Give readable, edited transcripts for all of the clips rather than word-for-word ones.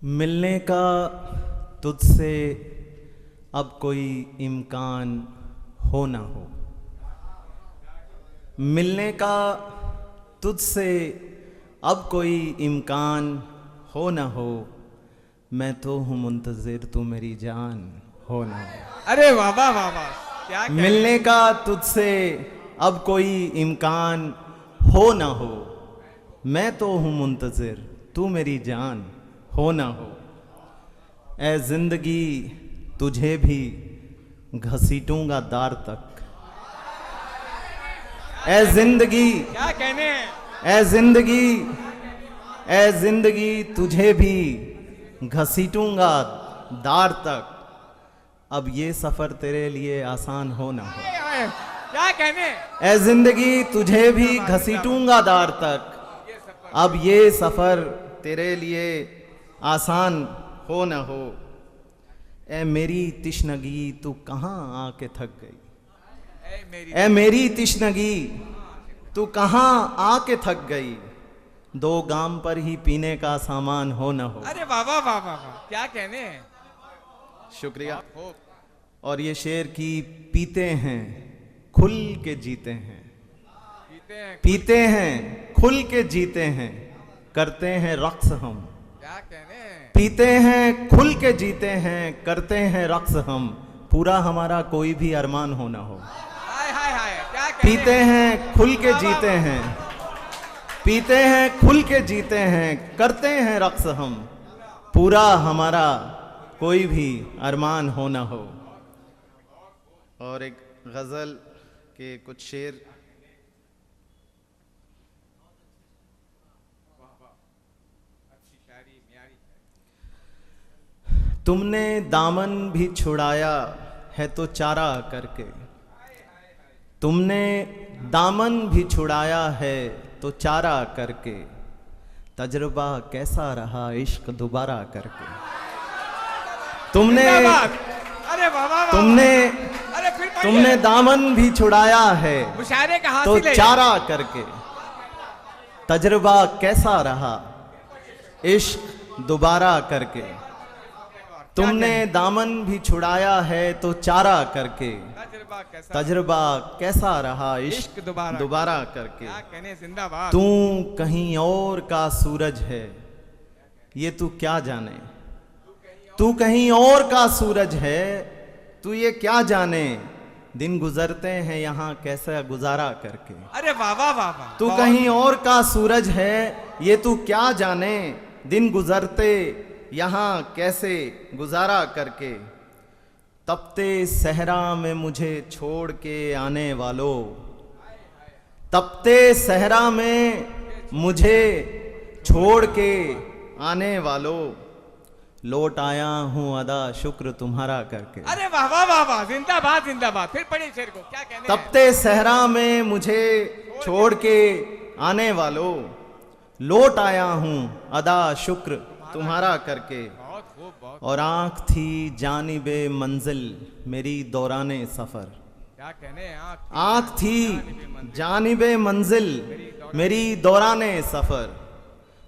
मिलने का तुझसे अब कोई इम्कान हो ना हो। मिलने का तुझसे अब कोई इम्कान हो ना हो। मैं तो हूँ मुंतज़िर, तू मेरी जान हो ना हो। अरे वाह वाह वाह वाह, क्या कहने। मिलने का तुझसे अब कोई इम्कान हो ना हो। मैं तो हूँ मुंतज़िर, तू मेरी जान हो ना हो। ए जिंदगी तुझे भी घसीटूंगा दार तक। ए जिंदगी, क्या कहने हैं। ए जिंदगी तुझे भी घसीटूंगा दार तक। अब ये सफर तेरे लिए आसान हो ना हो। क्या कहने। ए जिंदगी तुझे भी घसीटूंगा दार तक। अब ये सफर तेरे लिए आसान हो न हो। ए मेरी तिश्नगी तू कहाँ आके थक गई। ए मेरी तिश्नगी तू कहाँ आके थक गई। दो गाम पर ही पीने का सामान हो न हो। अरे वाह वाह वाह वाह वाह, क्या कहने हैं। शुक्रिया। और ये शेर की पीते हैं खुल के जीते हैं। पीते हैं खुल के जीते हैं, करते हैं रक्स हम। क्या कहने हैं। पीते हैं खुल के जीते हैं, करते हैं रक्स हम। पूरा हमारा कोई भी अरमान हो ना हो। हाय हाय हाय, क्या कहने। पीते हैं खुल के जीते हैं, पीते हैं खुल के जीते हैं, करते हैं रक्स हम। पूरा हमारा कोई भी अरमान हो ना हो। और एक गजल के कुछ शेर। तुमने दामन भी छुड़ाया है तो चारा करके। तुमने दामन भी छुड़ाया है तो चारा करके। तजुर्बा कैसा रहा इश्क दोबारा करके। तुमने अरे वाह वाह, तुमने अरे फिर तुमने दामन भी छुड़ाया है मुशायरे का तो हासिल है। चारा करके। तजुर्बा कैसा रहा इश्क दोबारा करके। तुमने दामन भी छुड़ाया है तो चारा करके। तजुर्बा कैसा रहा इश्क दोबारा करके। क्या कहने, जिंदाबाद। तू कहीं और का सूरज है ये तू क्या जाने। तू कहीं और का सूरज है तू ये क्या जाने। दिन गुजरते हैं यहाँ कैसा गुजारा करके। अरे वाह वाह वाह वाह, तू कहीं और का सूरज है ये तू क्या जाने। दिन गुजरते यहाँ कैसे गुजारा करके। तपते सहरा में मुझे छोड़ के आने वालों। तपते सहरा में मुझे छोड़ के आने वालों। लौट आया हूँ अदा शुक्र तुम्हारा करके। अरे वाह वाह वाह वाह, जिंदाबाद जिंदाबाद। फिर पढ़िए शेर को, क्या कहने। तपते सहरा में मुझे छोड़ के आने वालों। लौट आया हूँ अदा शुक्र तुम्हारा करके। बहुत खूब, बहुत। और आँख थी जानिबे मंजिल मेरी दौराने सफ़र। क्या कहने। आँख थी जानिबे मंजिल मेरी दौराने सफ़र।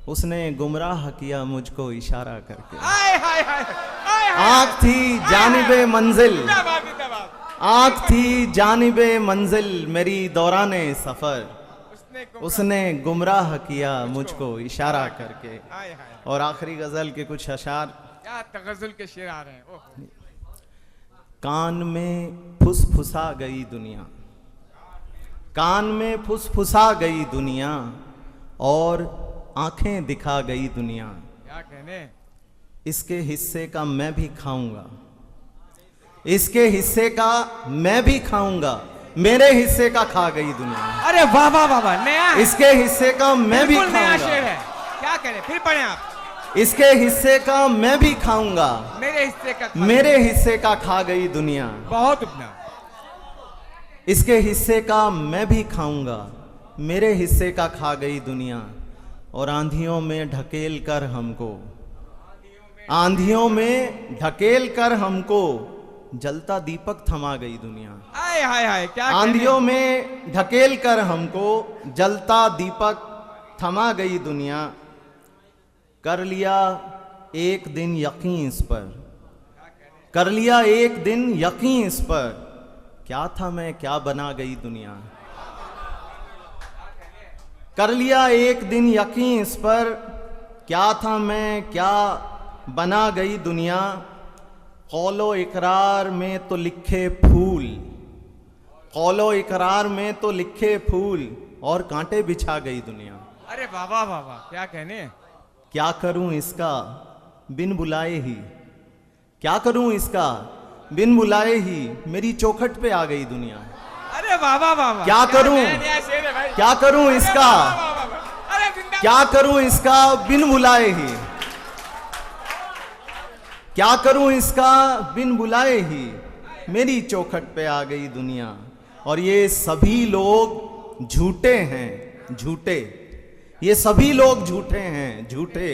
उसने गुमराह किया मुझको इशारा करके। हाय हाय हाय, आँख थी जानिबे मंजिल, जिंदाबाद जिंदाबाद। आँख थी जानिबे मंजिल मेरी दौराने सफ़र। उसने गुमराह किया मुझको इशारा करके। हाय हाय, और आखिरी गजल के कुछ अशार। क्या तगज़ुल के शेर आ रहे हैं। ओह, कान में फुसफुसा गई दुनिया, कान में फुसफुसा गई दुनिया, और आंखें दिखा गई दुनिया। क्या कहने। इसके हिस्से का मैं भी खाऊंगा, इसके हिस्से का मैं भी खाऊंगा, मेरे हिस्से का खा गई दुनिया। अरे वाह वाह वाह वाह, नया है। इसके हिस्से का मैं भी बिल्कुल नया शेर खाऊंगा, है। क्या कहने, फिर पढ़े आप। इसके हिस्से का मैं भी खाऊंगा, मेरे हिस्से का मेरे हिस्से का खा गई दुनिया। बहुत उपना। इसके हिस्से का मैं भी खाऊंगा, मेरे हिस्से का खा गई दुनिया। और आंधियों में ढकेल कर हमको, आंधियों में ढकेल कर हमको, जलता दीपक थमा गई दुनिया। हाय हाय हाय, क्या आंधियों में ढकेल कर हमको, जलता दीपक थमा गई दुनिया। कर लिया एक दिन यकीन इस पर, कर लिया एक दिन यकीन इस पर, क्या था मैं क्या बना गई दुनिया। कर लिया एक दिन यकीन इस पर, क्या था मैं क्या बना गई दुनिया। कौलो इकरार में तो लिखे फूल, कौलो इकरार में तो लिखे फूल, और कांटे बिछा गई दुनिया। अरे बाबा बाबा क्या कहने। क्या करूं इसका बिन बुलाए ही, क्या करूं इसका बिन बुलाए ही, मेरी चौखट पे आ गई दुनिया। अरे बाबा बाबा क्या करूं, नया नया शेर है भाई। क्या करूं अरे इसका, वाह, वाह, वाह। अरे जिंदाबाद। क्या करूं इसका बिन बुलाए ही, क्या करूं इसका बिन बुलाए ही, मेरी चौखट पे आ गई दुनिया। और ये सभी लोग झूठे हैं, झूठे, ये सभी लोग झूठे हैं, झूठे,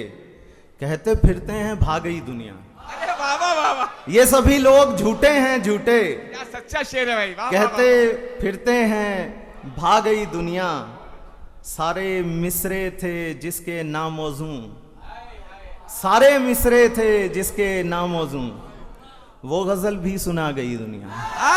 कहते फिरते हैं भाग गई दुनिया। अरे बाबा बाबा ये सभी लोग झूठे हैं, झूठे, क्या सच्चा शेर है भाई। वाह, वाह, कहते फिरते हैं भाग गई दुनिया। सारे मिसरे थे जिसके नामौजू, सारे मिसरे थे जिसके नामौजू, वो गजल भी सुना गई दुनिया। वाह।